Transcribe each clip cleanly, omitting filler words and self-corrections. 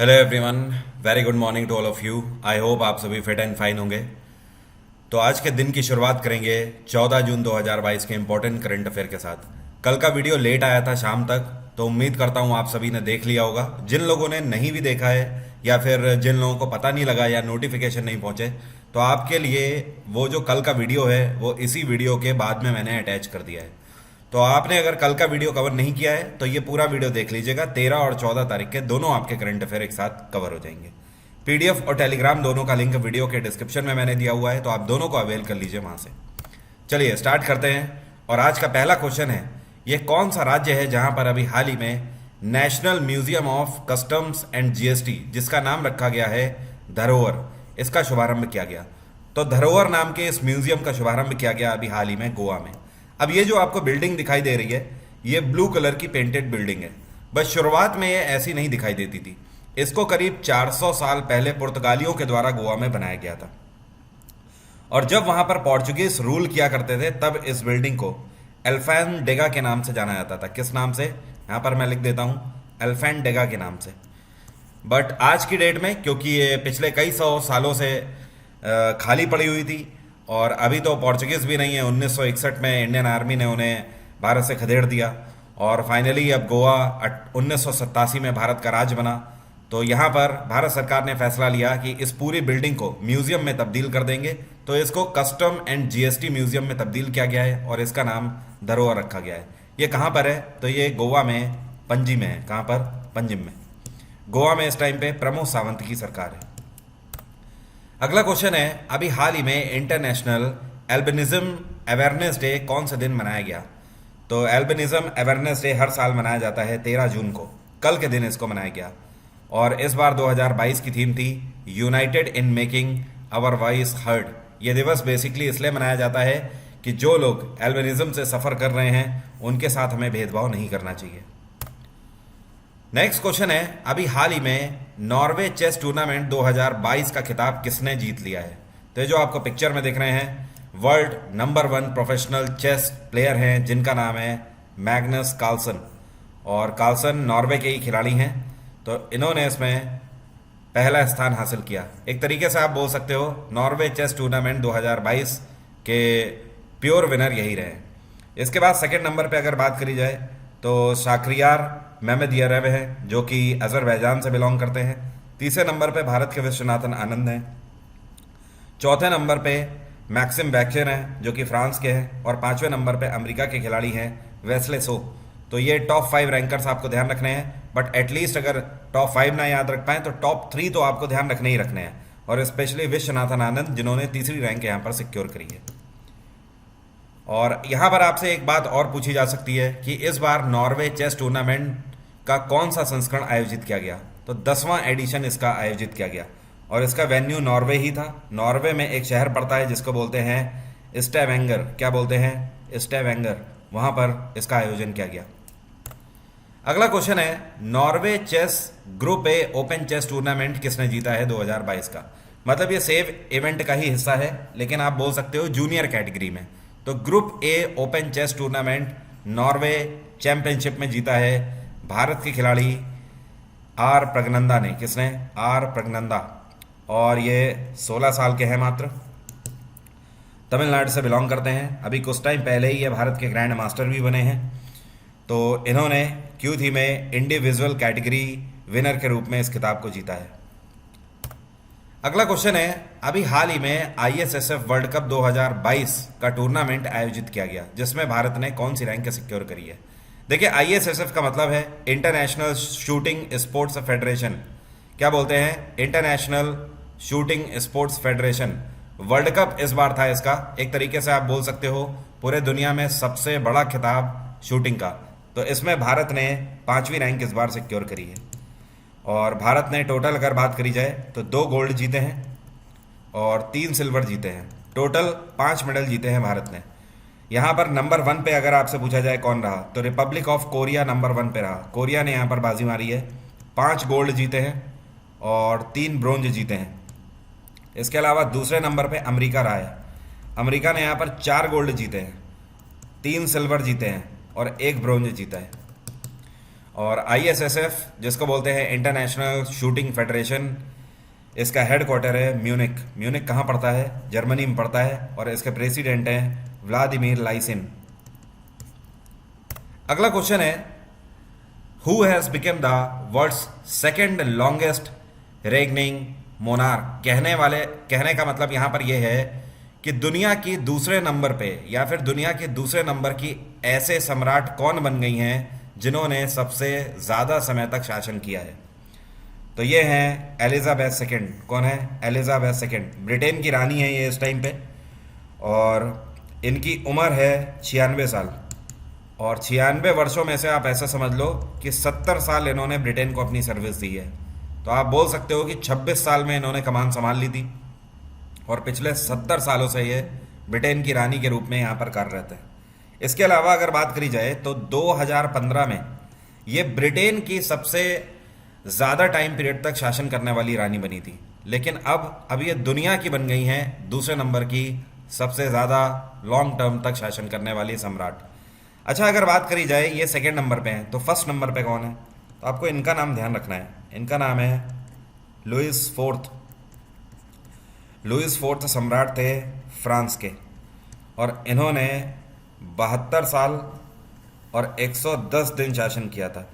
Hello everyone, very good morning to all of you. I hope आप सभी fit and fine होंगे। तो आज के दिन की शुरुआत करेंगे 14 जून 2022 के इम्पोर्टेंट करंट अफेयर के साथ। कल का वीडियो लेट आया था शाम तक, तो उम्मीद करता हूँ आप सभी ने देख लिया होगा। जिन लोगों ने नहीं भी देखा है या फिर जिन लोगों को पता नहीं लगा या नोटिफिकेशन नहीं पहुंचे, तो आपके लिए वो जो कल का वीडियो है वो इसी वीडियो के बाद में मैंने अटैच कर दिया है। तो आपने अगर कल का वीडियो कवर नहीं किया है तो ये पूरा वीडियो देख लीजिएगा। 13 और 14 तारीख के दोनों आपके करंट अफेयर एक साथ कवर हो जाएंगे। पीडीएफ और टेलीग्राम दोनों का लिंक वीडियो के डिस्क्रिप्शन में मैंने दिया हुआ है, तो आप दोनों को अवेल कर लीजिए वहां से। चलिए स्टार्ट करते हैं। और आज का पहला क्वेश्चन है, ये कौन सा राज्य है जहां पर अभी हाल ही में national museum of customs and GST, जिसका नाम रखा गया है धरोहर, इसका शुभारंभ किया गया। तो धरोहर नाम के इस म्यूजियम का शुभारंभ किया गया अभी हाल ही में गोवा में। अब ये जो आपको बिल्डिंग दिखाई दे रही है, ये ब्लू कलर की पेंटेड बिल्डिंग है। बस शुरुआत में ये ऐसी नहीं दिखाई देती थी। इसको करीब 400 साल पहले पुर्तगालियों के द्वारा गोवा में बनाया गया था। और जब वहां पर पोर्चुगीज रूल किया करते थे, तब इस बिल्डिंग को अल्फानडेगा के नाम से जाना जाता था। किस नाम से? यहां पर मैं लिख देता हूं, अल्फानडेगा के नाम से। बट आज की डेट में, क्योंकि ये पिछले कई सौ सालों से खाली पड़ी हुई थी और अभी तो पोर्चुगीज भी नहीं है, 1961 में इंडियन आर्मी ने उन्हें भारत से खदेड़ दिया और फाइनली अब गोवा 1987 में भारत का राज्य बना। तो यहाँ पर भारत सरकार ने फैसला लिया कि इस पूरी बिल्डिंग को म्यूजियम में तब्दील कर देंगे। तो इसको कस्टम एंड जीएसटी म्यूजियम में तब्दील किया गया है और इसका नाम धरोहर रखा गया है। ये कहाँ पर है? तो ये गोवा में पंजिम में है। कहाँ पर? पंजिम में। गोवा में इस टाइम पे प्रमोद सावंत की सरकार है। अगला क्वेश्चन है, अभी हाल ही में इंटरनेशनल एल्बिनिज्म अवेयरनेस डे कौन से दिन मनाया गया? तो एल्बिनिज्म अवेयरनेस डे हर साल मनाया जाता है 13 जून को। कल के दिन इसको मनाया गया और इस बार 2022 की थीम थी united in making our voice heard. ये दिवस बेसिकली इसलिए मनाया जाता है कि जो लोग एल्बिनिज्म से सफ़र कर रहे हैं उनके साथ हमें भेदभाव नहीं करना चाहिए। नेक्स्ट क्वेश्चन है, अभी हाल ही में नॉर्वे चेस टूर्नामेंट 2022 का खिताब किसने जीत लिया है? तो ये जो आपको पिक्चर में दिख रहे हैं, world number 1 professional chess player हैं जिनका नाम है मैग्नस कार्लसन। और कार्लसन नॉर्वे के ही खिलाड़ी हैं। तो इन्होंने इसमें पहला स्थान हासिल किया। एक तरीके से आप बोल सकते हो नॉर्वे चेस टूर्नामेंट 2022 के प्योर विनर यही रहे। इसके बाद सेकेंड नंबर पे अगर बात करी जाए तो शाखरियार मेहमेदियरेव है, जो कि अजरबैजान से बिलोंग करते हैं। तीसरे नंबर पे भारत के विश्वनाथन आनंद हैं। चौथे नंबर पे मैक्सिम बैक्चर हैं, जो कि फ्रांस के हैं। और पांचवें नंबर पे अमेरिका के खिलाड़ी हैं वेस्ले सो। तो ये टॉप 5 रैंकर्स आपको ध्यान रखने हैं। बट एटलीस्ट अगर टॉप 5 ना याद रख पाए तो टॉप 3 तो आपको ध्यान रखने ही रखने हैं। और स्पेशली विश्वनाथन आनंद, जिन्होंने तीसरी रैंक यहाँ पर सिक्योर करी है। और यहाँ पर आपसे एक बात और पूछी जा सकती है कि इस बार नॉर्वे चेस टूर्नामेंट का कौन सा संस्करण आयोजित किया गया? तो 10वां एडिशन इसका आयोजित किया गया और इसका वेन्यू नॉर्वे ही था। नॉर्वे में एक शहर पड़ता है जिसको बोलते हैं स्टेवेंगर। क्या बोलते हैं? स्टेवेंगर। वहां पर इसका आयोजन किया गया। अगला क्वेश्चन है, Norway chess group A open chess tournament किसने जीता है 2022 का? मतलब ये सेव इवेंट का ही हिस्सा है, लेकिन आप बोल सकते हो जूनियर कैटेगरी में। तो group A open chess tournament Norway championship में जीता है भारत के खिलाड़ी आर प्रगनंदा ने। किसने? आर प्रगनंदा। और ये 16 साल के हैं मात्र। तमिलनाडु से बिलोंग करते हैं। अभी कुछ टाइम पहले ही ये भारत के ग्रैंड मास्टर भी बने हैं। तो इन्होंने क्यूथी में इंडिविजुअल कैटेगरी विनर के रूप में इस खिताब को जीता है। अगला क्वेश्चन है, अभी हाल ही में आईएसएसएफ वर्ल्ड कप 2022 का टूर्नामेंट आयोजित किया गया, जिसमें भारत ने कौन सी रैंक सिक्योर करी है? देखिए, आईएसएसएफ का मतलब है इंटरनेशनल शूटिंग स्पोर्ट्स फेडरेशन। क्या बोलते हैं? International shooting sports federation. World cup इस बार था इसका। एक तरीके से आप बोल सकते हो पूरे दुनिया में सबसे बड़ा खिताब शूटिंग का। तो इसमें भारत ने 5वीं रैंक इस बार सिक्योर करी है। और भारत ने टोटल अगर बात करी जाए तो 2 गोल्ड जीते हैं और 3 सिल्वर जीते हैं। टोटल 5 मेडल जीते हैं भारत ने। यहाँ पर नंबर 1 पे अगर आपसे पूछा जाए कौन रहा, तो रिपब्लिक ऑफ कोरिया नंबर 1 पे रहा। कोरिया ने यहाँ पर बाजी मारी है। 5 गोल्ड जीते हैं और 3 ब्रोंज जीते हैं। इसके अलावा दूसरे नंबर पे अमेरिका रहा है। अमेरिका ने यहाँ पर 4 गोल्ड जीते हैं, 3 सिल्वर जीते हैं और 1 ब्रोंज जीता है। और ISSF जिसको बोलते हैं इंटरनेशनल शूटिंग फेडरेशन, इसका हेड क्वार्टर है म्यूनिक। म्यूनिक कहाँ पड़ता है? जर्मनी में पड़ता है। और इसके प्रेसिडेंट हैं व्लादिमीर लाइसिन। अगला क्वेश्चन है, who has become the world's second longest reigning monarch. कहने का मतलब यहाँ पर यह है कि दुनिया की दूसरे नंबर पे या फिर दुनिया के दूसरे नंबर की ऐसे सम्राट कौन बन गई हैं जिन्होंने सबसे ज़्यादा समय तक शासन किया है। तो ये हैं एलिजाबेथ सेकेंड। कौन है? Elizabeth second. ब्रिटेन की रानी है ये इस टाइम पे, और इनकी उम्र है 96 साल। और 96 वर्षों में से आप ऐसा समझ लो कि 70 साल इन्होंने ब्रिटेन को अपनी सर्विस दी है। तो आप बोल सकते हो कि 26 साल में इन्होंने कमान संभाल ली थी, और पिछले 70 सालों से ये ब्रिटेन की रानी के रूप में यहाँ पर कार्यरत है। इसके अलावा अगर बात करी जाए तो 2015 में ये ब्रिटेन की सबसे ज़्यादा टाइम पीरियड तक शासन करने वाली रानी बनी थी, लेकिन अब ये दुनिया की बन गई हैं दूसरे नंबर की सबसे ज़्यादा लॉन्ग टर्म तक शासन करने वाली सम्राट। अच्छा, अगर बात करी जाए ये सेकेंड नंबर पे हैं, तो फर्स्ट नंबर पे कौन है? तो आपको इनका नाम ध्यान रखना है। इनका नाम है लुइस फोर्थ। लुइस फोर्थ सम्राट थे फ्रांस के, और इन्होंने 72 साल और 110 दिन शासन किया था।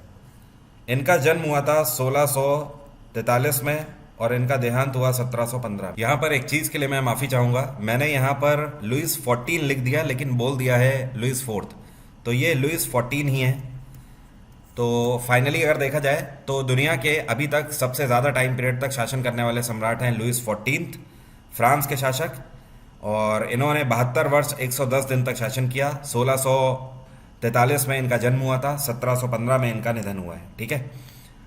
इनका जन्म हुआ था 1643 में, और इनका देहांत हुआ 1715। यहाँ पर एक चीज़ के लिए मैं माफ़ी चाहूँगा, मैंने यहाँ पर लुइस 14 लिख दिया लेकिन बोल दिया है लुइस फोर्थ। तो ये लुइस 14 ही है। तो फाइनली अगर देखा जाए तो दुनिया के अभी तक सबसे ज़्यादा टाइम पीरियड तक शासन करने वाले सम्राट हैं लुइस 14, फ्रांस के शासक, और इन्होंने 72 वर्ष 110 दिन तक शासन किया। 1643 में इनका जन्म हुआ था, 1715 में इनका निधन हुआ है। ठीक है,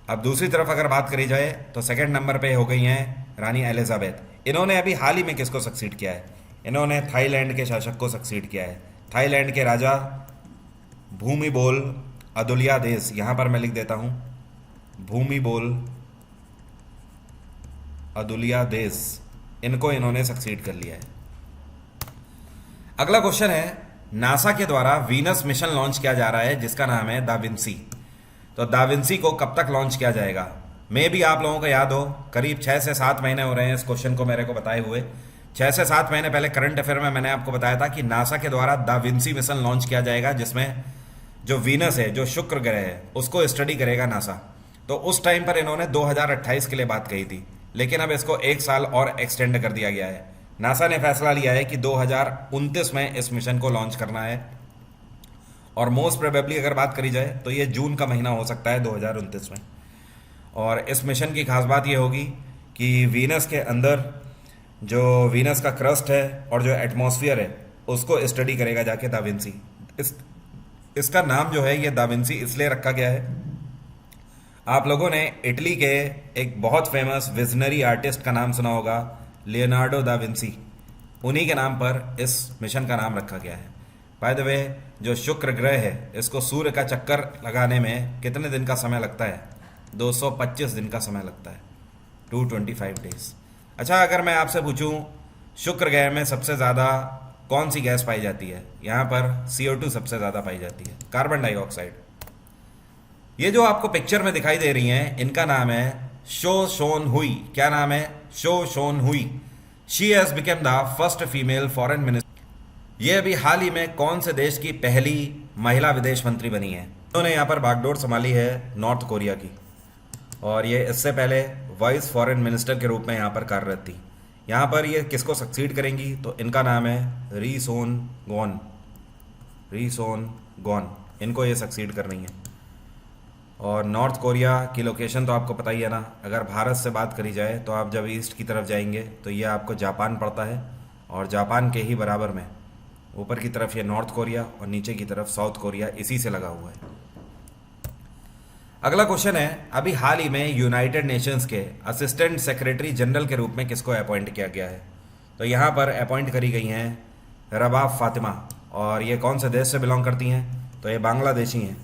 अब दूसरी तरफ अगर बात करी जाए तो सेकंड नंबर पे हो गई हैं रानी एलिजाबेथ। इन्होंने अभी हाल ही में किसको सक्सीड किया है? इन्होंने थाईलैंड के शासक को सक्सीड किया है। थाईलैंड के राजा भूमिबोल अदुल्यादेस, यहाँ पर मैं लिख देता हूँ भूमिबोल अदुल्यादेस, इनको इन्होंने सक्सीड कर लिया है। अगला क्वेश्चन है, नासा के द्वारा वीनस मिशन लॉन्च किया जा रहा है जिसका नाम है दा विंसी। तो दा विंसी को कब तक लॉन्च किया जाएगा? मे भी आप लोगों को याद हो, करीब 6 से 7 महीने हो रहे हैं इस क्वेश्चन को मेरे को बताए हुए। 6 से 7 महीने पहले करंट अफेयर में मैंने आपको बताया था कि नासा के द्वारा दा विंसी मिशन लॉन्च किया जाएगा, जिसमें जो वीनस है, जो शुक्र ग्रह है, उसको स्टडी करेगा नासा। तो उस टाइम पर इन्होंने 2028 के लिए बात कही थी, लेकिन अब इसको 1 साल और एक्सटेंड कर दिया गया है। नासा ने फैसला लिया है कि 2029 में इस मिशन को लॉन्च करना है, और मोस्ट प्रोबेबली अगर बात करी जाए तो ये जून का महीना हो सकता है 2029 में। और इस मिशन की खास बात ये होगी कि वीनस के अंदर जो वीनस का क्रस्ट है और जो एटमॉस्फेयर है उसको स्टडी करेगा जाके दा विंसी। इसका नाम जो है ये दा विंसी इसलिए रखा गया है, आप लोगों ने इटली के एक बहुत फेमस विजनरी आर्टिस्ट का नाम सुना होगा, लियोनार्डो दा विंसी। उन्हीं के नाम पर इस मिशन का नाम रखा गया है। बाय द वे, जो शुक्र ग्रह है इसको सूर्य का चक्कर लगाने में कितने दिन का समय लगता है? 225 दिन का समय लगता है, 225 डेज। अच्छा, अगर मैं आपसे पूछूं शुक्र ग्रह में सबसे ज़्यादा कौन सी गैस पाई जाती है? यहाँ पर CO2 सबसे ज़्यादा पाई जाती है, कार्बन डाइऑक्साइड। ये जो आपको पिक्चर में दिखाई दे रही हैं, इनका नाम है शो शोन हुई। क्या नाम है? शो शोन हुई। She has become the first female foreign minister. ये अभी हाल ही में कौन से देश की पहली महिला विदेश मंत्री बनी है? उन्होंने यहाँ पर बागडोर संभाली है नॉर्थ कोरिया की, और ये इससे पहले वाइस फॉरेन मिनिस्टर के रूप में यहाँ पर कार्यरत थी। यहाँ पर ये किसको सक्सीड करेंगी? तो इनका नाम है री सोन गॉन। री सोन गॉन, इनको ये सक्सीड कर रही हैं। और नॉर्थ कोरिया की लोकेशन तो आपको पता ही है ना। अगर भारत से बात करी जाए तो आप जब ईस्ट की तरफ जाएंगे तो ये आपको जापान पड़ता है, और जापान के ही बराबर में ऊपर की तरफ ये नॉर्थ कोरिया और नीचे की तरफ साउथ कोरिया इसी से लगा हुआ है। अगला क्वेश्चन है, अभी हाल ही में यूनाइटेड नेशंस के असिस्टेंट सेक्रेटरी जनरल के रूप में किसको अपॉइंट किया गया है? तो यहाँ पर अपॉइंट करी गई हैं रबाब फातिमा, और ये कौन से देश से बिलोंग करती हैं? तो ये बांग्लादेशी हैं,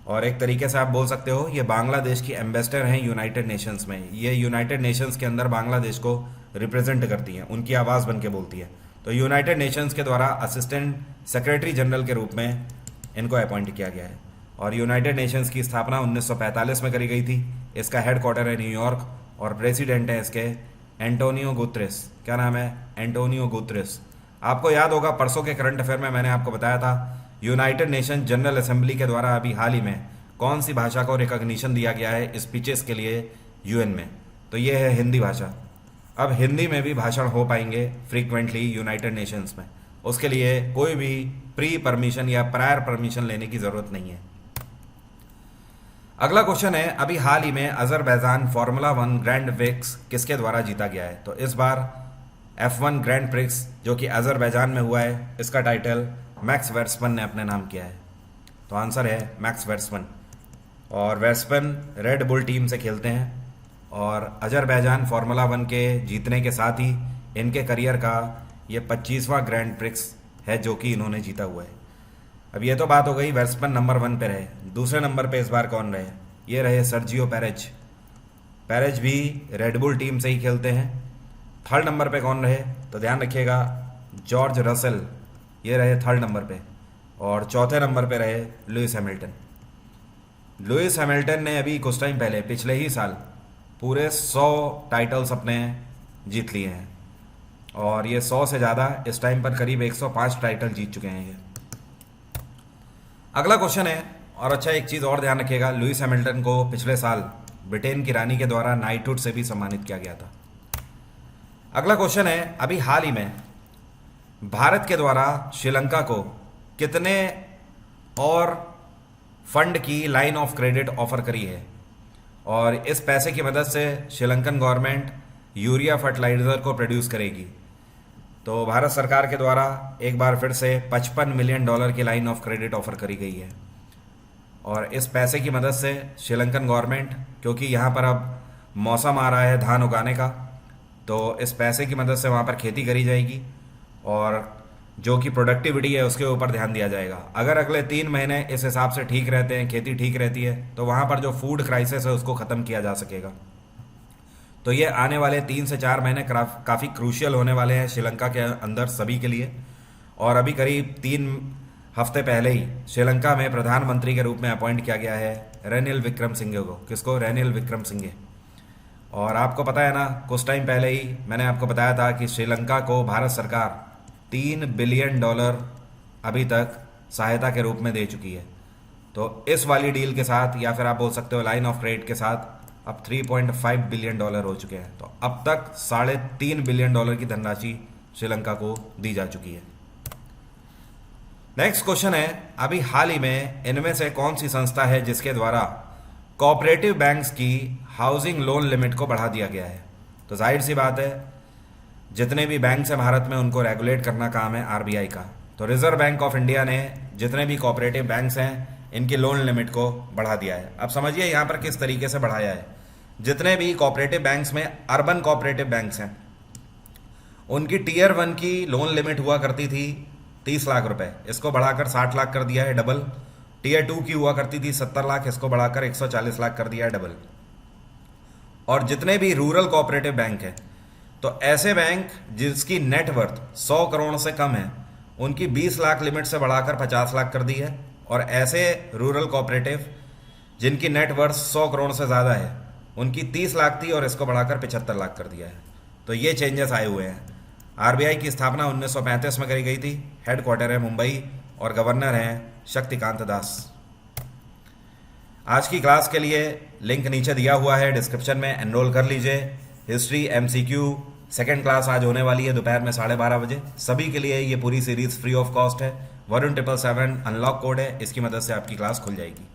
और एक तरीके से आप बोल सकते हो ये बांग्लादेश की एम्बेसडर हैं यूनाइटेड नेशंस में। ये यूनाइटेड नेशंस के अंदर बांग्लादेश को रिप्रेजेंट करती हैं, उनकी आवाज़ बन के बोलती है। तो यूनाइटेड नेशंस के द्वारा असिस्टेंट सेक्रेटरी जनरल के रूप में इनको अपॉइंट किया गया है। और यूनाइटेड नेशंस की स्थापना 1945 में करी गई थी। इसका हेडक्वार्टर है न्यूयॉर्क और प्रेसिडेंट है इसके एंटोनियो गुतरेस। क्या नाम है? Antonio Guterres. आपको याद होगा परसों के करंट अफेयर में मैंने आपको बताया था यूनाइटेड नेशन जनरल असेंबली के द्वारा अभी हाल ही में कौन सी भाषा को रिकॉग्निशन दिया गया है स्पीचेस के लिए यूएन में, तो ये है हिंदी भाषा। अब हिंदी में भी भाषण हो पाएंगे फ्रीक्वेंटली यूनाइटेड नेशंस में, उसके लिए कोई भी प्री परमिशन या प्रायर परमिशन लेने की ज़रूरत नहीं है। अगला क्वेश्चन है, अभी हाल ही में अजरबैजान फार्मूला 1 ग्रैंड प्रिक्स किसके द्वारा जीता गया है? तो इस बार F1 ग्रैंड प्रिक्स जो कि अजरबैजान में हुआ है, इसका टाइटल मैक्स वर्स्टपन ने अपने नाम किया है। तो आंसर है मैक्स वर्स्टपन। और वर्स्टपन रेड बुल टीम से खेलते हैं और अजरबैजान फार्मूला 1 के जीतने के साथ ही इनके करियर का ये 25वां ग्रैंड प्रिक्स है जो कि इन्होंने जीता हुआ है। अब ये तो बात हो गई वर्स्टपन नंबर 1 पे रहे। दूसरे नंबर पे इस बार कौन रहे? ये रहे सर्जियो पेरेज। पेरेज भी रेड बुल टीम से ही खेलते हैं। थर्ड नंबर पे कौन रहे? तो ध्यान रखिएगा जॉर्ज रसल, ये रहे थर्ड नंबर पे। और चौथे नंबर पे रहे लुइस हैमिल्टन। लुइस हैमिल्टन ने अभी कुछ टाइम पहले पिछले ही साल पूरे 100 टाइटल्स अपने जीत लिए हैं और ये 100 से ज़्यादा इस टाइम पर करीब 105 टाइटल जीत चुके हैं ये। अगला क्वेश्चन है, और अच्छा एक चीज़ और ध्यान रखिएगा, लुइस हैमिल्टन को पिछले साल ब्रिटेन की रानी के द्वारा नाइटहुड से भी सम्मानित किया गया था। अगला क्वेश्चन है, अभी हाल ही में भारत के द्वारा श्रीलंका को कितने और फंड की लाइन ऑफ क्रेडिट ऑफर करी है और इस पैसे की मदद से श्रीलंकन गवर्नमेंट यूरिया फर्टिलाइज़र को प्रोड्यूस करेगी? तो भारत सरकार के द्वारा एक बार फिर से $55 मिलियन की लाइन ऑफ क्रेडिट ऑफर करी गई है और इस पैसे की मदद से श्रीलंकन गवर्नमेंट, क्योंकि यहाँ पर अब मौसम आ रहा है धान उगाने का, तो इस पैसे की मदद से वहाँ पर खेती करी जाएगी और जो कि प्रोडक्टिविटी है उसके ऊपर ध्यान दिया जाएगा। अगर अगले 3 महीने इस हिसाब से ठीक रहते हैं, खेती ठीक रहती है, तो वहाँ पर जो फूड क्राइसिस है उसको ख़त्म किया जा सकेगा। तो ये आने वाले 3 से 4 महीने काफ़ी क्रूशियल होने वाले हैं श्रीलंका के अंदर सभी के लिए। और अभी करीब 3 हफ्ते पहले ही श्रीलंका में प्रधानमंत्री के रूप में अपॉइंट किया गया है रेनिल विक्रमसिंघे को। किसको? रेनिल विक्रमसिंघे। और आपको पता है ना, कुछ टाइम पहले ही मैंने आपको बताया था कि श्रीलंका को भारत सरकार $3 बिलियन अभी तक सहायता के रूप में दे चुकी है। तो इस वाली डील के साथ, या फिर आप बोल सकते हो लाइन ऑफ क्रेडिट के साथ, अब $3.5 बिलियन हो चुके हैं। तो अब तक $3.5 बिलियन की धनराशि श्रीलंका को दी जा चुकी है। नेक्स्ट क्वेश्चन है, अभी हाल ही में इनमें से कौन सी संस्था है जिसके द्वारा कोऑपरेटिव बैंक्स की हाउसिंग लोन लिमिट को बढ़ा दिया गया है? तो जाहिर सी बात है, जितने भी बैंक्स हैं भारत में उनको रेगुलेट करना काम है आरबीआई का। तो रिजर्व बैंक ऑफ इंडिया ने जितने भी कोऑपरेटिव बैंक्स हैं इनकी लोन लिमिट को बढ़ा दिया है। अब समझिए यहाँ पर किस तरीके से बढ़ाया है। जितने भी कोऑपरेटिव बैंक्स में अर्बन कोऑपरेटिव बैंक्स हैं उनकी टियर 1 की लोन लिमिट हुआ करती थी 30 लाख रुपए, इसको बढ़ाकर 60 लाख कर दिया है डबल। टियर 2 की हुआ करती थी 70 लाख, इसको बढ़ाकर 140 लाख कर दिया है डबल। और जितने भी रूरल कोऑपरेटिव बैंक हैं, तो ऐसे बैंक जिसकी नेटवर्थ 100 करोड़ से कम है उनकी 20 लाख लिमिट से बढ़ाकर 50 लाख कर दी है। और ऐसे रूरल कोऑपरेटिव जिनकी नेटवर्थ 100 करोड़ से ज़्यादा है उनकी 30 लाख थी और इसको बढ़ाकर 75 लाख कर दिया है। तो ये चेंजेस आए हुए हैं। आरबीआई की स्थापना 1935 में करी गई थी। हेडक्वार्टर है मुंबई और गवर्नर हैं शक्तिकांत दास। आज की क्लास के लिए लिंक नीचे दिया हुआ है डिस्क्रिप्शन में, एनरोल कर लीजिए। हिस्ट्री MCQ सेकेंड क्लास आज होने वाली है दोपहर में 12:30 बजे। सभी के लिए ये पूरी सीरीज फ्री ऑफ कॉस्ट है। वरुण 777 अनलॉक कोड है, इसकी मदद से आपकी क्लास खुल जाएगी।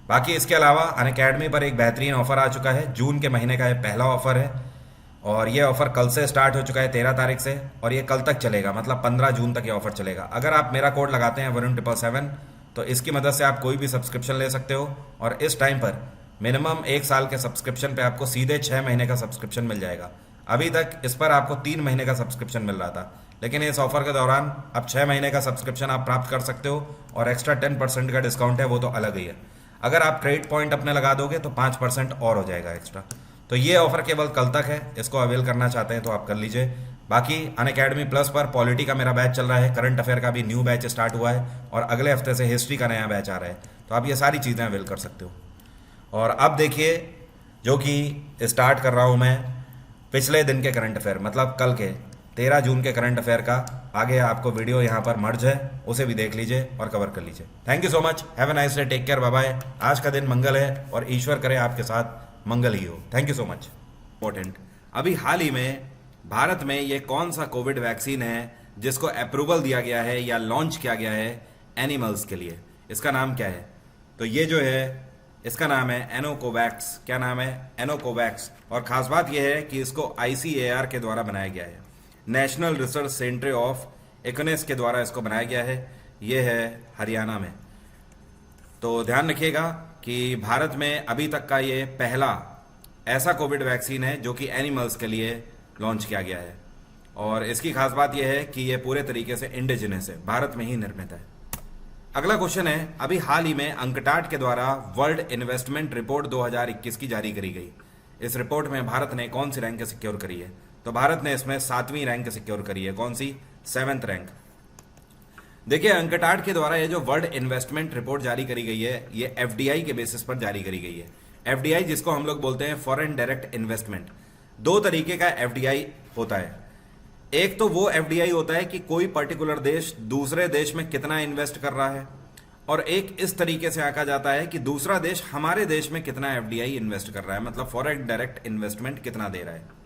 बाकी इसके अलावा अनअकैडमी पर एक बेहतरीन ऑफर आ चुका है। जून के महीने का ये पहला ऑफर है और ये ऑफर कल से स्टार्ट हो चुका है 13 तारीख से, और ये कल तक चलेगा, मतलब 15 जून तक ये ऑफर चलेगा। अगर आप मेरा कोड लगाते हैं वरुण 777 तो इसकी मदद से आप कोई भी सब्सक्रिप्शन ले सकते हो और इस टाइम पर मिनिमम 1 साल के सब्सक्रिप्शन पे आपको सीधे 6 महीने का सब्सक्रिप्शन मिल जाएगा। अभी तक इस पर आपको 3 महीने का सब्सक्रिप्शन मिल रहा था, लेकिन इस ऑफर के दौरान अब 6 महीने का सब्सक्रिप्शन आप प्राप्त कर सकते हो और एक्स्ट्रा 10% का डिस्काउंट है, वो तो अलग ही है। अगर आप क्रेडिट पॉइंट अपने लगा दोगे तो 5% और हो जाएगा एक्स्ट्रा। तो ये ऑफर केवल कल तक है, इसको अवेल करना चाहते हैं तो आप कर लीजिए। बाकी अनअकैडमी प्लस पर पॉलिटी का मेरा बैच चल रहा है, करंट अफेयर का भी न्यू बैच स्टार्ट हुआ है और अगले हफ्ते से हिस्ट्री का नया बैच आ रहा है। तो आप ये सारी चीज़ें अवेल कर सकते हो। और अब देखिए, जो कि स्टार्ट कर रहा हूँ मैं पिछले दिन के करंट अफेयर, मतलब कल के 13 जून के करंट अफेयर का। आगे आपको वीडियो यहाँ पर मर्ज है, उसे भी देख लीजिए और कवर कर लीजिए। Thank you so much, have a nice day, take care, bye bye. आज का दिन मंगल है और ईश्वर करे आपके साथ मंगल ही हो। Thank you so much. Important, अभी हाल ही में भारत में ये कौन सा कोविड वैक्सीन है जिसको अप्रूवल दिया गया है या लॉन्च किया गया है एनिमल्स के लिए? इसका नाम क्या है? तो ये जो है इसका नाम है एनोकोवैक्स। क्या नाम है? एनोकोवैक्स। और खास बात यह है कि इसको ICAR के द्वारा बनाया गया है, नेशनल रिसर्च सेंटर ऑफ इकोनिस के द्वारा इसको बनाया गया है। ये है हरियाणा में। तो ध्यान रखिएगा कि भारत में अभी तक का ये पहला ऐसा कोविड वैक्सीन है जो कि एनिमल्स के लिए लॉन्च किया गया है। और इसकी खास बात यह है कि ये पूरे तरीके से इंडिजिनस है, भारत में ही निर्मित है। अगला क्वेश्चन है, अभी हाल ही में अंकटाड के द्वारा वर्ल्ड इन्वेस्टमेंट रिपोर्ट 2021 की जारी करी गई। इस रिपोर्ट में भारत ने कौन सी रैंक सिक्योर करी है? तो भारत ने इसमें 7वीं रैंक सिक्योर करी है। कौन सी? 7th rank. देखिए, अंकटाड के द्वारा ये जो वर्ल्ड इन्वेस्टमेंट रिपोर्ट जारी करी गई है, ये FDI के बेसिस पर जारी करी गई है। FDI जिसको हम लोग बोलते हैं फॉरेन डायरेक्ट इन्वेस्टमेंट। दो तरीके का FDI होता है। एक तो वो FDI होता है कि कोई पर्टिकुलर देश दूसरे देश में कितना इन्वेस्ट कर रहा है, और एक इस तरीके से आंका जाता है कि दूसरा देश हमारे देश में कितना FDI इन्वेस्ट कर रहा है, मतलब फॉरेन डायरेक्ट इन्वेस्टमेंट कितना दे रहा है।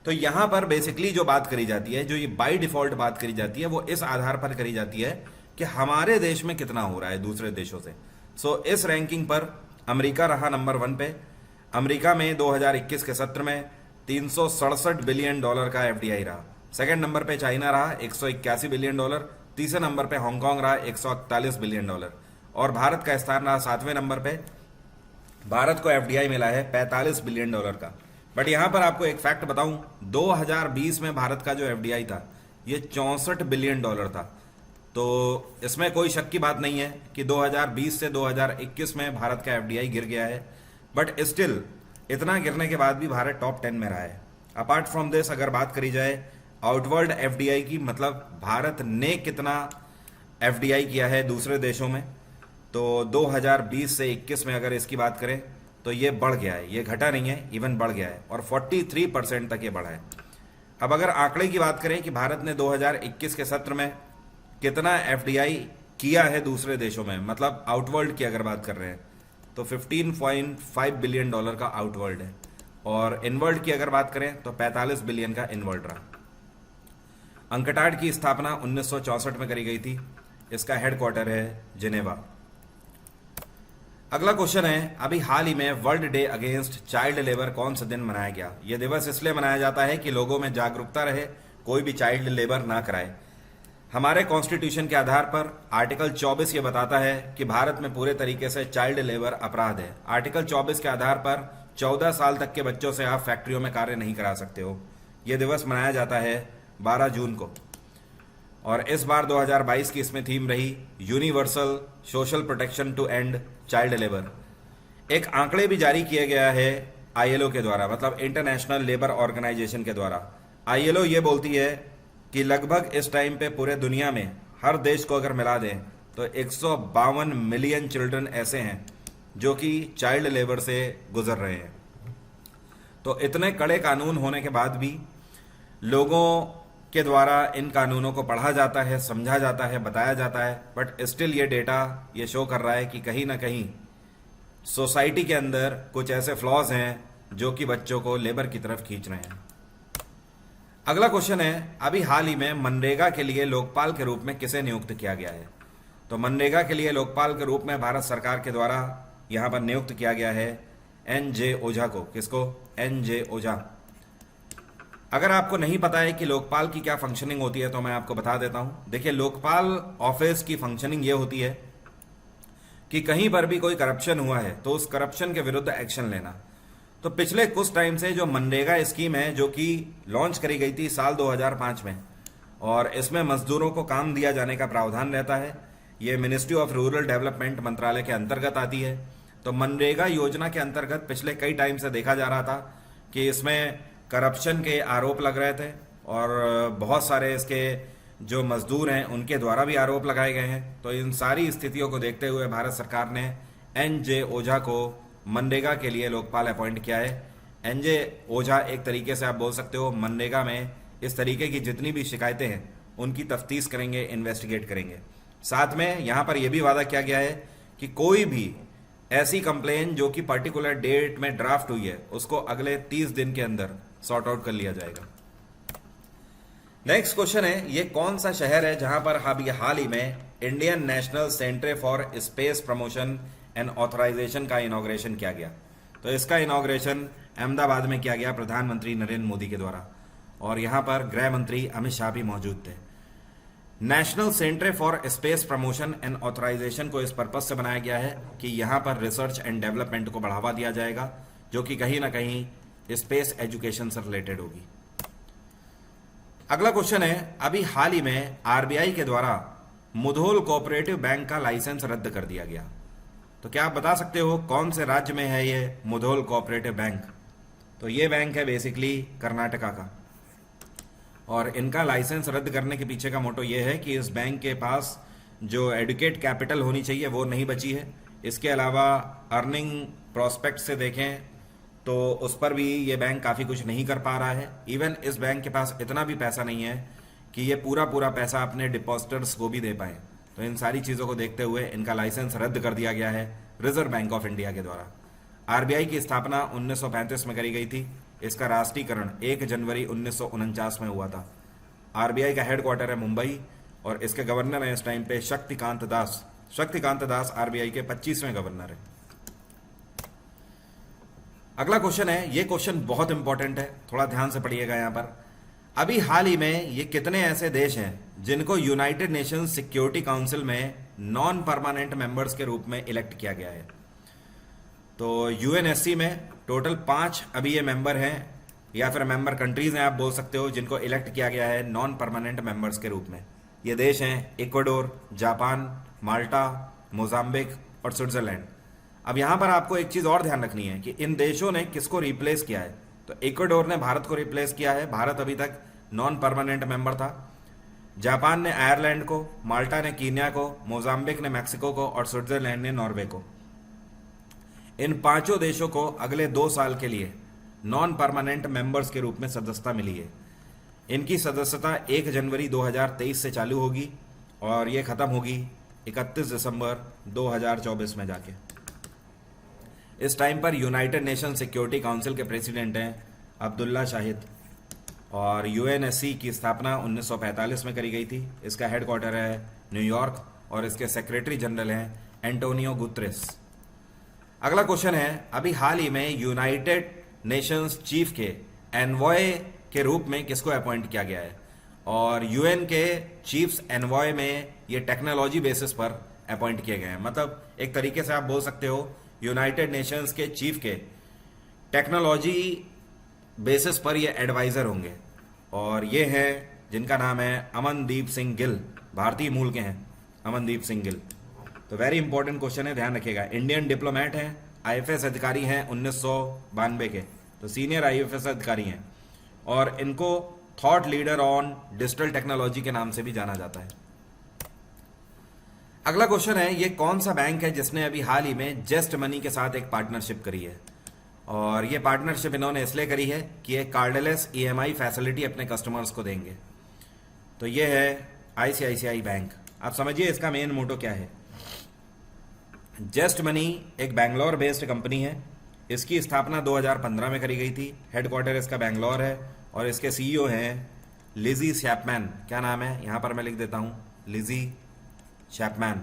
तो यहां पर बेसिकली जो बात करी जाती है, जो ये बाय डिफॉल्ट बात करी जाती है, वो इस आधार पर करी जाती है कि हमारे देश में कितना हो रहा है दूसरे देशों से। सो इस रैंकिंग पर अमेरिका रहा नंबर 1 पे। अमेरिका में 2021 के सत्र में $367 बिलियन का FDI रहा। सेकंड नंबर पे चाइना रहा, $181 बिलियन। तीसरे नंबर पे हांगकांग रहा, $141 बिलियन। और भारत का स्थान रहा 7वें नंबर पे। भारत को FDI मिला है $45 बिलियन का। बट यहां पर आपको एक फैक्ट बताऊं, 2020 में भारत का जो FDI था ये $64 बिलियन था। तो इसमें कोई शक की बात नहीं है कि 2020 से 2021 में भारत का FDI गिर गया है। बट स्टिल इतना गिरने के बाद भी भारत टॉप 10 में रहा है। अपार्ट फ्रॉम दिस अगर बात करी जाए आउटवर्ल्ड FDI की, मतलब भारत ने कितना FDI किया है दूसरे देशों में, तो 2020 से 21 में अगर इसकी बात करें तो ये बढ़ गया है, ये घटा नहीं है, इवन बढ़ गया है और 43% तक ये बढ़ा है। अब अगर आंकड़े की बात करें कि भारत ने 2021 के सत्र में कितना FDI किया है दूसरे देशों में, मतलब आउटवर्ल्ड की अगर बात कर रहे हैं, तो $15.5 बिलियन का आउटवर्ल्ड है। और इनवर्ल्ड की अगर बात करें तो 45 बिलियन का इनवर्ल्ड रहा। अंकटाड की स्थापना 1964 में करी गई थी। इसका हेडक्वार्टर है जिनेवा। अगला क्वेश्चन है, अभी हाल ही में world day against child labour कौन सा दिन मनाया गया? यह दिवस इसलिए मनाया जाता है कि लोगों में जागरूकता रहे, कोई भी चाइल्ड लेबर ना कराए। हमारे कॉन्स्टिट्यूशन के आधार पर आर्टिकल 24 ये बताता है कि भारत में पूरे तरीके से चाइल्ड लेबर अपराध है। आर्टिकल 24 के आधार पर 14 साल तक के बच्चों से आप फैक्ट्रियों में कार्य नहीं करा सकते हो। यह दिवस मनाया जाता है 12 जून को। और इस बार 2022 की इसमें थीम रही universal social protection to end child labour. एक आंकड़े भी जारी किया गया है ILO के द्वारा, मतलब इंटरनेशनल लेबर ऑर्गेनाइजेशन के द्वारा। ILO ये बोलती है कि लगभग इस टाइम पे पूरे दुनिया में हर देश को अगर मिला दें तो 152 मिलियन चिल्ड्रन ऐसे हैं जो कि चाइल्ड लेबर से गुजर रहे हैं। तो इतने कड़े कानून होने के बाद भी लोगों के द्वारा इन कानूनों को पढ़ा जाता है, समझा जाता है, बताया जाता है, बट स्टिल ये डेटा ये शो कर रहा है कि कहीं ना कहीं सोसाइटी के अंदर कुछ ऐसे फ्लॉज हैं जो कि बच्चों को लेबर की तरफ खींच रहे हैं। अगला क्वेश्चन है, अभी हाल ही में मनरेगा के लिए लोकपाल के रूप में किसे नियुक्त किया गया है? तो मनरेगा के लिए लोकपाल के रूप में भारत सरकार के द्वारा यहां पर नियुक्त किया गया है NJ ओझा को। किसको? NJ ओझा। अगर आपको नहीं पता है कि लोकपाल की क्या फंक्शनिंग होती है तो मैं आपको बता देता हूं। देखिए, लोकपाल ऑफिस की फंक्शनिंग ये होती है कि कहीं पर भी कोई करप्शन हुआ है तो उस करप्शन के विरुद्ध एक्शन लेना। तो पिछले कुछ टाइम से जो मनरेगा स्कीम है जो कि लॉन्च करी गई थी साल 2005 में, और इसमें मजदूरों को काम दिया जाने का प्रावधान रहता है। ये मिनिस्ट्री ऑफ रूरल डेवलपमेंट मंत्रालय के अंतर्गत आती है। तो मनरेगा योजना के अंतर्गत पिछले कई टाइम से देखा जा रहा था कि इसमें करप्शन के आरोप लग रहे थे और बहुत सारे इसके जो मजदूर हैं उनके द्वारा भी आरोप लगाए गए हैं। तो इन सारी स्थितियों को देखते हुए भारत सरकार ने एन.जे. ओझा को मनरेगा के लिए लोकपाल अपॉइंट किया है। एन.जे. ओझा एक तरीके से आप बोल सकते हो मनरेगा में इस तरीके की जितनी भी शिकायतें हैं उनकी तफ्तीश करेंगे, इन्वेस्टिगेट करेंगे। साथ में यहाँ पर यह भी वादा किया गया है कि कोई भी ऐसी कंप्लेन जो कि पर्टिकुलर डेट में ड्राफ्ट हुई है उसको अगले 30 दिन के अंदर सॉर्ट आउट कर लिया जाएगा। नेक्स्ट क्वेश्चन है, ये कौन सा शहर है जहां पर हाल ही में Indian National Centre for Space Promotion and Authorization का इनॉग्रेशन किया गया। तो इसका इनॉग्रेशन अहमदाबाद में किया गया प्रधानमंत्री नरेंद्र मोदी के द्वारा, और यहां पर गृह मंत्री अमित शाह भी मौजूद थे। National Centre for Space Promotion and Authorization को इस पर्पज से बनाया गया है कि यहां पर रिसर्च एंड डेवलपमेंट को बढ़ावा दिया जाएगा, जो कि कहीं ना कहीं स्पेस एजुकेशन से रिलेटेड होगी। अगला क्वेश्चन है, अभी हाल ही में आरबीआई के द्वारा मुधोल कोऑपरेटिव बैंक का लाइसेंस रद्द कर दिया गया। तो क्या आप बता सकते हो कौन से राज्य में है ये मुधोल कोऑपरेटिव बैंक? तो ये बैंक है बेसिकली कर्नाटका का, और इनका लाइसेंस रद्द करने के पीछे का मोटो ये है कि इस बैंक के पास जो एडुकेट कैपिटल होनी चाहिए वो नहीं बची है। इसके अलावा अर्निंग प्रोस्पेक्ट से देखें तो उस पर भी ये बैंक काफ़ी कुछ नहीं कर पा रहा है। इवन इस बैंक के पास इतना भी पैसा नहीं है कि ये पूरा पैसा अपने डिपॉजिटर्स को भी दे पाए। तो इन सारी चीज़ों को देखते हुए इनका लाइसेंस रद्द कर दिया गया है रिजर्व बैंक ऑफ इंडिया के द्वारा। आरबीआई की स्थापना 1935 में करी गई थी। इसका राष्ट्रीयकरण 1 जनवरी 1949 में हुआ था। आरबीआई का हेडक्वार्टर है मुंबई, और इसके गवर्नर हैं इस टाइम पे शक्तिकांत दास। शक्तिकांत दास आरबीआई के 25वें गवर्नर हैं। अगला क्वेश्चन है, ये क्वेश्चन बहुत इंपॉर्टेंट है, थोड़ा ध्यान से पढ़िएगा यहां पर। अभी हाल ही में ये कितने ऐसे देश हैं जिनको यूनाइटेड नेशंस सिक्योरिटी काउंसिल में नॉन परमानेंट मेंबर्स के रूप में इलेक्ट किया गया है? तो यूएनएससी में टोटल 5 अभी ये मेंबर हैं, या फिर मेंबर कंट्रीज हैं आप बोल सकते हो, जिनको इलेक्ट किया गया है नॉन परमानेंट मेंबर्स के रूप में। ये देश हैं इक्वाडोर, जापान, माल्टा, मोजाम्बिक और स्विट्जरलैंड। अब यहां पर आपको एक चीज और ध्यान रखनी है कि इन देशों ने किसको रिप्लेस किया है। तो इक्वाडोर ने भारत को रिप्लेस किया है, भारत अभी तक नॉन परमानेंट मेंबर था। जापान ने आयरलैंड को, माल्टा ने कीनिया को, मोजाम्बिक ने मैक्सिको को और स्विट्जरलैंड ने नॉर्वे को। इन 5 देशों को अगले 2 साल के लिए नॉन परमानेंट मेंबर्स के रूप में सदस्यता मिली है। इनकी सदस्यता 1 जनवरी 2023 से चालू होगी और ये खत्म होगी 31 दिसंबर 2024 में जाके। इस टाइम पर यूनाइटेड नेशन सिक्योरिटी काउंसिल के प्रेसिडेंट हैं अब्दुल्ला शाहिद, और यूएनएससी की स्थापना 1945 में करी गई थी। इसका हेडक्वार्टर है न्यूयॉर्क, और इसके सेक्रेटरी जनरल हैं एंटोनियो गुतरेस। अगला क्वेश्चन है, अभी हाल ही में यूनाइटेड नेशंस चीफ के एनवॉय के रूप में किसको अपॉइंट किया गया है? और यूएन के चीफ्स एनवॉय में ये टेक्नोलॉजी बेसिस पर अपॉइंट किए गए हैं। मतलब एक तरीके से आप बोल सकते हो यूनाइटेड नेशंस के चीफ के टेक्नोलॉजी बेसिस पर ये एडवाइजर होंगे, और ये हैं जिनका नाम है अमनदीप सिंह गिल। भारतीय मूल के हैं अमनदीप सिंह गिल। तो वेरी इंपॉर्टेंट क्वेश्चन है, ध्यान रखिएगा। इंडियन डिप्लोमेट हैं, आईएफएस अधिकारी हैं 1992 के, तो सीनियर आईएफएस अधिकारी हैं, और इनको thought leader on digital technology के नाम से भी जाना जाता है। अगला क्वेश्चन है, ये कौन सा बैंक है जिसने अभी हाल ही में जस्ट मनी के साथ एक पार्टनरशिप करी है? और ये पार्टनरशिप इन्होंने इसलिए करी है कि एक कार्डलेस ईएमआई फैसिलिटी अपने कस्टमर्स को देंगे। तो ये है आईसीआईसीआई बैंक। आप समझिए इसका मेन मोटो क्या है। जस्ट मनी एक बैंगलोर बेस्ड कंपनी है। इसकी स्थापना 2015 में करी गई थी। हेडक्वार्टर इसका बैंगलोर है, और इसके सीईओ हैं लिजी शैपमैन। क्या नाम है यहां पर मैं लिख देता हूं, लिजी शैपमैन।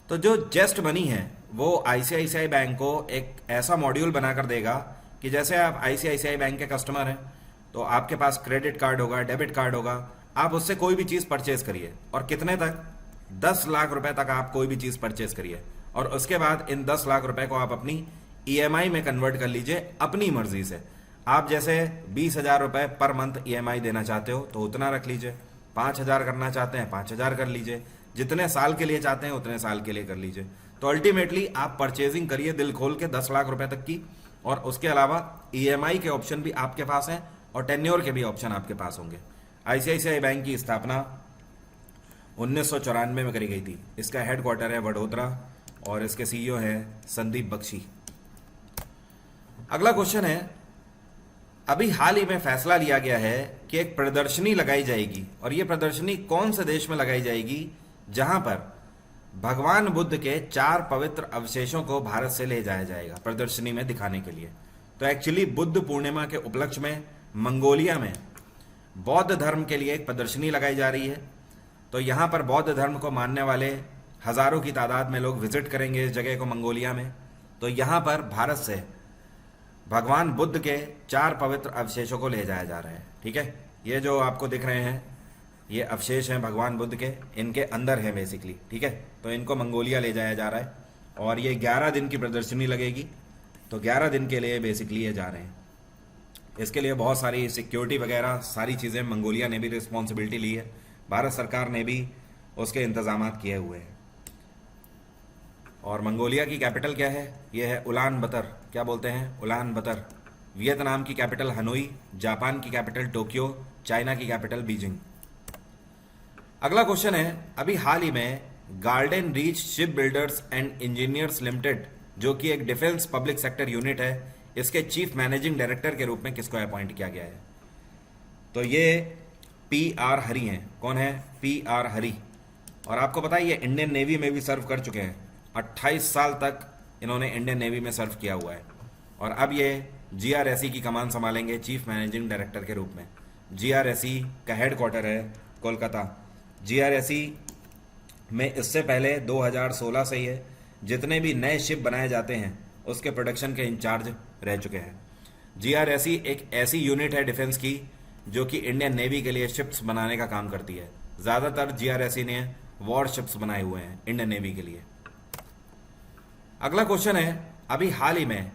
तो जो जस्ट मनी है वो आईसीआईसीआई बैंक को एक ऐसा मॉड्यूल बनाकर देगा कि जैसे आप आईसीआईसीआई बैंक के कस्टमर हैं तो आपके पास क्रेडिट कार्ड होगा, डेबिट कार्ड होगा, आप उससे कोई भी चीज परचेज करिए, और कितने तक, 10 लाख रुपए तक आप कोई भी चीज परचेज करिए, और उसके बाद इन 10 लाख रुपए को आप अपनी ईएमआई में कन्वर्ट कर लीजिए अपनी मर्जी से। आप जैसे 20,000 रुपए पर मंथ ईएमआई देना चाहते हो तो उतना रख लीजिए, 5,000 करना चाहते हैं 5,000 कर लीजिए, जितने साल के लिए चाहते हैं उतने साल के लिए कर लीजिए। तो अल्टीमेटली आप परचेजिंग करिए दिल खोल के 10 लाख रुपए तक की, और उसके अलावा ईएमआई के ऑप्शन भी आपके पास हैं और टेन्योर के भी ऑप्शन आपके पास होंगे। आईसीआईसीआई बैंक की स्थापना 1994 में करी गई थी। इसका हेडक्वार्टर है वडोदरा और इसके सीईओ हैं संदीप बख्शी। अगला क्वेश्चन है, अभी हाल ही में फैसला लिया गया है कि एक प्रदर्शनी लगाई जाएगी, और यह प्रदर्शनी कौन से देश में लगाई जाएगी जहां पर भगवान बुद्ध के 4 पवित्र अवशेषों को भारत से ले जाया जाएगा प्रदर्शनी में दिखाने के लिए। तो एक्चुअली बुद्ध पूर्णिमा के उपलक्ष्य में मंगोलिया में बौद्ध धर्म के लिए एक प्रदर्शनी लगाई जा रही है। तो यहाँ पर बौद्ध धर्म को मानने वाले हजारों की तादाद में लोग विजिट करेंगे इस जगह को मंगोलिया में। तो यहाँ पर भारत से भगवान बुद्ध के 4 पवित्र अवशेषों को ले जाया जा रहा है। ठीक है, ये जो आपको दिख रहे हैं ये अवशेष हैं भगवान बुद्ध के, इनके अंदर है बेसिकली। ठीक है, तो इनको मंगोलिया ले जाया जा रहा है और ये 11 दिन की प्रदर्शनी लगेगी। तो 11 दिन के लिए बेसिकली ये जा रहे हैं। इसके लिए बहुत सारी सिक्योरिटी वगैरह सारी चीज़ें मंगोलिया ने भी रिस्पॉन्सिबिलिटी ली है, भारत सरकार ने भी उसके इंतजाम किए हुए हैं। और मंगोलिया की कैपिटल क्या है? ये है उलान बतर। क्या बोलते हैं? उलान बतर। वियतनाम की कैपिटल हनोई, जापान की कैपिटल टोक्यो, चाइना की कैपिटल बीजिंग। अगला क्वेश्चन है, अभी हाल ही में garden reach ship builders and engineers limited, जो कि एक डिफेंस पब्लिक सेक्टर यूनिट है, इसके चीफ मैनेजिंग डायरेक्टर के रूप में किसको अपॉइंट किया गया है? तो ये PR हरी हैं। कौन है? PR हरी। और आपको पता है ये इंडियन नेवी में भी सर्व कर चुके हैं। 28 साल तक इन्होंने इंडियन नेवी में सर्व किया हुआ है और अब ये GRSE की कमान संभालेंगे चीफ मैनेजिंग डायरेक्टर के रूप में। GRSE का हेडक्वार्टर है कोलकाता। GRSE में इससे पहले 2016 से ये जितने भी नए शिप बनाए जाते हैं उसके प्रोडक्शन के इंचार्ज रह चुके हैं। GRSE एक ऐसी यूनिट है डिफेंस की जो कि इंडियन नेवी के लिए शिप्स बनाने का काम करती है। ज़्यादातर GRSE ने वॉर शिप्स बनाए हुए हैं इंडियन नेवी के लिए। अगला क्वेश्चन है, अभी हाल ही में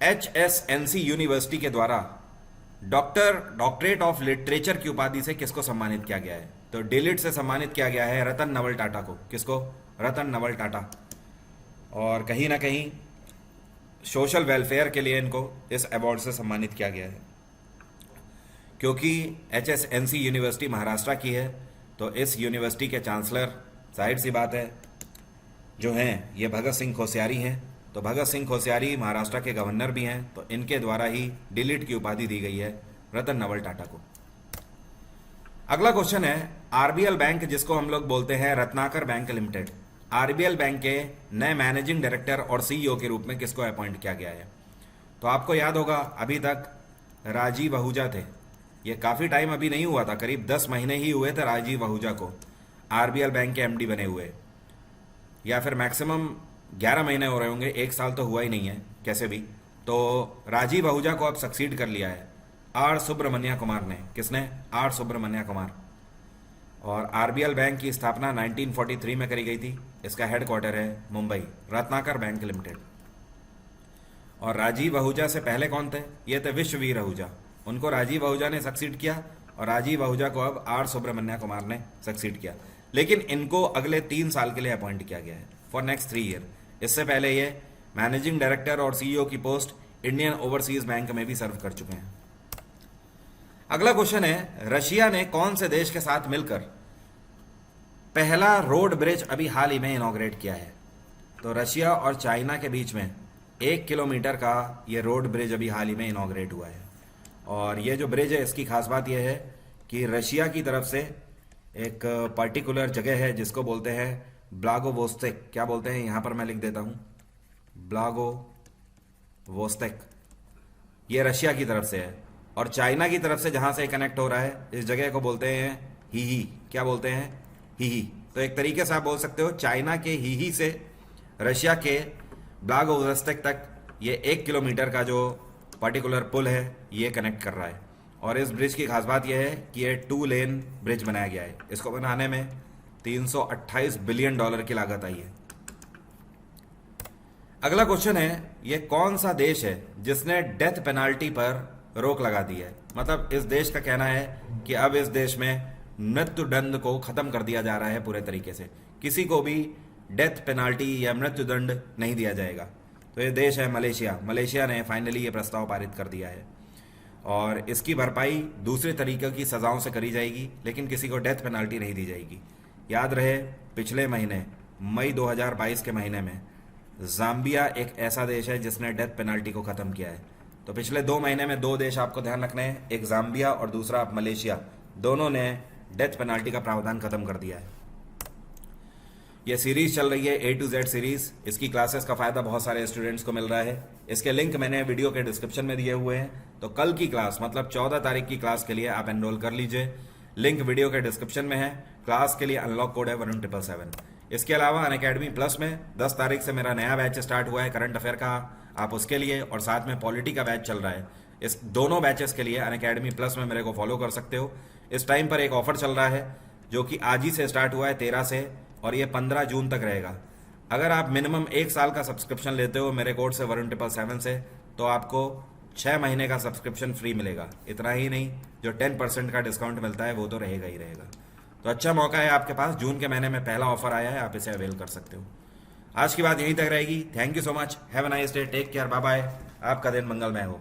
HSNC यूनिवर्सिटी के द्वारा डॉक्टरेट ऑफ लिटरेचर की उपाधि से किसको सम्मानित किया गया है? तो डिलिट से सम्मानित किया गया है रतन नवल टाटा को। किसको? रतन नवल टाटा। और कहीं ना कहीं सोशल वेलफेयर के लिए इनको इस अवार्ड से सम्मानित किया गया है, क्योंकि HSNC यूनिवर्सिटी महाराष्ट्र की है। तो इस यूनिवर्सिटी के चांसलर जाहिर सी बात है जो हैं ये भगत सिंह कोश्यारी हैं। तो भगत सिंह कोश्यारी महाराष्ट्र के गवर्नर भी हैं, तो इनके द्वारा ही डिलीट की उपाधि दी गई है रतन नवल टाटा को। अगला क्वेश्चन है, RBL बैंक जिसको हम लोग बोलते हैं Ratnakar bank limited, RBL bank के नए मैनेजिंग डायरेक्टर और CEO के रूप में किसको अपॉइंट किया गया है? तो आपको याद होगा अभी तक राजीव आहूजा थे। ये काफ़ी टाइम अभी नहीं हुआ था, करीब 10 महीने ही हुए थे राजीव आहूजा को RBL बैंक के MD बने हुए, या फिर मैक्सिमम 11 महीने हो रहे होंगे, 1 साल तो हुआ ही नहीं है कैसे भी। तो राजीव आहूजा को अब सक्सीड कर लिया है R सुब्रमण्या कुमार ने। किसने? R सुब्रमण्या कुमार। और RBL बैंक की स्थापना 1943 में करी गई थी। इसका हेडक्वार्टर है मुंबई, रत्नाकर बैंक लिमिटेड। और राजीव आहूजा से पहले कौन थे? ये थे विश्ववीर आहूजा। उनको राजीव आहूजा ने सक्सीड किया और राजीव आहूजा को अब R सुब्रमण्या कुमार ने सक्सीड किया, लेकिन इनको अगले 3 साल के लिए अपॉइंट किया गया है फॉर नेक्स्ट 3 ईयर। इससे पहले ये मैनेजिंग डायरेक्टर और CEO की पोस्ट इंडियन ओवरसीज बैंक में भी सर्व कर चुके हैं। अगला क्वेश्चन है, रशिया ने कौन से देश के साथ मिलकर पहला रोड ब्रिज अभी हाल ही में इनॉग्रेट किया है? तो रशिया और चाइना के बीच में 1 किलोमीटर का ये रोड ब्रिज अभी हाल ही में इनॉग्रेट हुआ है। और ये जो ब्रिज है इसकी खास बात यह है कि रशिया की तरफ से एक पर्टिकुलर जगह है जिसको बोलते हैं ब्लागोवोस्तेक। क्या बोलते हैं? यहाँ पर मैं लिख देता हूँ, ब्लागोवोस्तेक। ये रशिया की तरफ से है। और चाइना की तरफ से जहाँ से कनेक्ट हो रहा है इस जगह को बोलते हैं हीही। क्या बोलते हैं? हीही। तो एक तरीके से आप बोल सकते हो चाइना के हीही से रशिया के ब्लागोवोस्तेक तक ये 1 किलोमीटर का जो पर्टिकुलर पुल है ये कनेक्ट कर रहा है। और इस ब्रिज की खास बात यह है कि ये 2 लेन ब्रिज बनाया गया है। इसको बनाने में $328 बिलियन की लागत आई है। अगला क्वेश्चन है, ये कौन सा देश है जिसने डेथ पेनाल्टी पर रोक लगा दी है? मतलब इस देश का कहना है कि अब इस देश में मृत्युदंड को खत्म कर दिया जा रहा है पूरे तरीके से, किसी को भी डेथ पेनाल्टी या मृत्युदंड नहीं दिया जाएगा। तो ये देश है मलेशिया। मलेशिया ने फाइनली ये प्रस्ताव पारित कर दिया है। और इसकी भरपाई दूसरे तरीके की सज़ाओं से करी जाएगी, लेकिन किसी को डेथ पेनल्टी नहीं दी जाएगी। याद रहे, पिछले महीने मई 2022 के महीने में ज़ाम्बिया एक ऐसा देश है जिसने डेथ पेनल्टी को ख़त्म किया है। तो पिछले 2 महीने में 2 देश आपको ध्यान रखने हैं, एक ज़ाम्बिया और दूसरा मलेशिया, दोनों ने डेथ पेनल्टी का प्रावधान ख़त्म कर दिया है। ये सीरीज चल रही है A to Z सीरीज। इसकी क्लासेस का फायदा बहुत सारे स्टूडेंट्स को मिल रहा है। इसके लिंक मैंने वीडियो के डिस्क्रिप्शन में दिए हुए हैं। तो कल की क्लास मतलब 14 तारीख की क्लास के लिए आप एनरोल कर लीजिए, लिंक वीडियो के डिस्क्रिप्शन में है। क्लास के लिए अनलॉक कोड है 11777। इसके अलावा अनअकैडमी प्लस में 10 तारीख से मेरा नया बैच स्टार्ट हुआ है करंट अफेयर का, आप उसके लिए, और साथ में पॉलिटी का बैच चल रहा है। इस दोनों बैचेस के लिए अनअकैडमी प्लस में मेरे को फॉलो कर सकते हो। इस टाइम पर एक ऑफर चल रहा है जो कि आज ही से स्टार्ट हुआ है 13 से, और ये 15 जून तक रहेगा। अगर आप मिनिमम 1 साल का सब्सक्रिप्शन लेते हो मेरे कोड से 11777 से, तो आपको 6 महीने का सब्सक्रिप्शन फ्री मिलेगा। इतना ही नहीं, जो 10% का डिस्काउंट मिलता है वो तो रहेगा ही रहेगा। तो अच्छा मौका है आपके पास, जून के महीने में पहला ऑफर आया है, आप इसे अवेल कर सकते हो। आज की बात यहीं तक रहेगी। Thank you so much, have a nice day, take care, bye bye. आपका दिन मंगलमय हो।